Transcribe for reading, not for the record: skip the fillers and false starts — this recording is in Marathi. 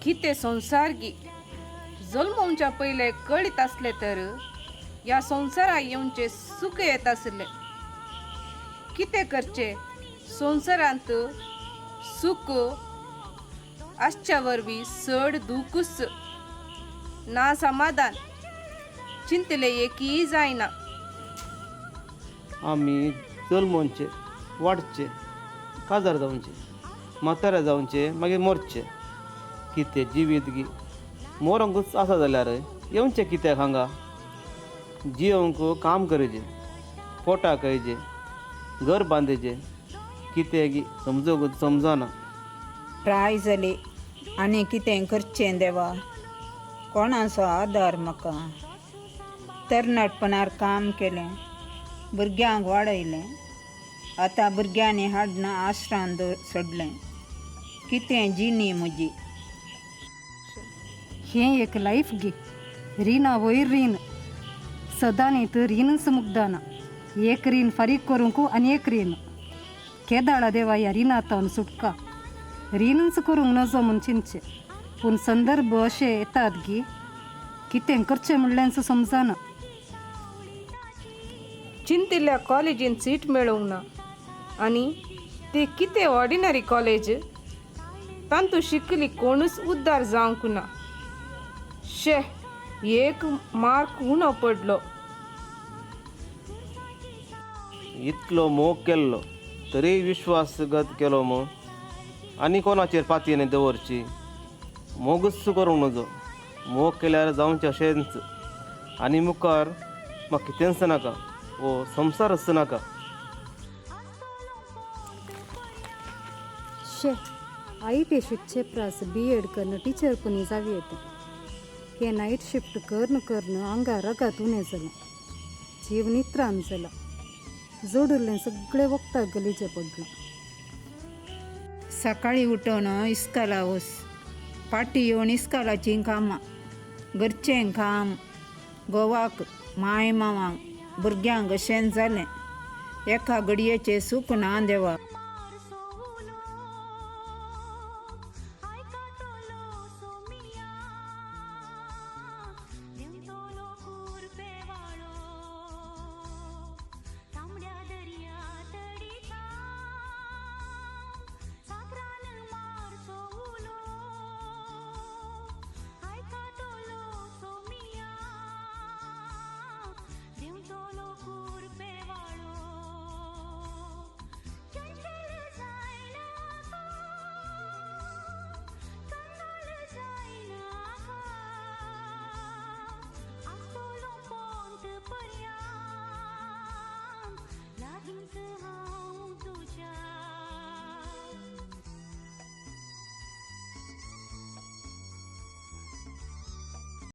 किते संसारगी जल्मोवच्या पहिले कळीत असले तर या संसारा येऊनचे सुख येत असले. किते करचे संसारांत सुख आजच्या वरवी चड दुखूच ना समाधान चिंतले एकही जायना. आम्ही जल्मोवचे वाडचे काजार जावचे म्हाताऱ्या जावचे मागीर मरचे कितें जिवीत गी मोरंकूच आसा जाल्यार येवचे कित्याक हांगा जियोंक काम करचें पोटाक येचें घर बांदचें कितें गी समजना. प्राय जाली आनी कितें करचें देवा कोणाचो आदार म्हाका. तरणाटपणार काम केलें भुरग्यांक वाडयलें आतां भुरग्यांनी हाडना आश्रान सोडलें कितें जिणी म्हजी. हें एक लायफ गे रिना वयर रीन सदां न्ही तर रिनच मुग्दाना एक रीन फारीक करूंक आनी एक रीन केदाळा देवा ह्या रिनातावन सुटका रीनच करूंक नजो म्हूण चिंतचें. पूण संदर्भ अशे येतात गी कितें करचें म्हणल्याच समजना. चिंतिल्ल्या कॉलेजीन सीट मेळोवंक ना आनी ते कितें ऑर्डिनरी कॉलेज तांतू शिकली कोणूच उद्दार जावंक ना. शे एक मार्क उणो पडलो. इतलो मोग केल्लो तरी विश्वासघात केलो मो आनी कोणाचेर पातयेन दवरची. मोगूच करूंक नजो मोग केल्यार जावचें अशेंच आनी मुखार म्हाका कितेंच नाका वो संवसारच नाका. शे आईटे शिकचे प्रास BEd करणं टीचर कोणी जावी येते हे नाईट शिफ्ट करणं आंगा रगात उणें जालां जीव नित्रान जाला जोडुल्लें सगळें वखदाक गलीचें पडलां. सकाळीं उठोन इस्काला वच पाटी येवन इस्कालाचीं कामां घरचें काम घोवाक माय मावांक भुरग्यांक अशें जालें एका घडयेचें सूख ना देवा.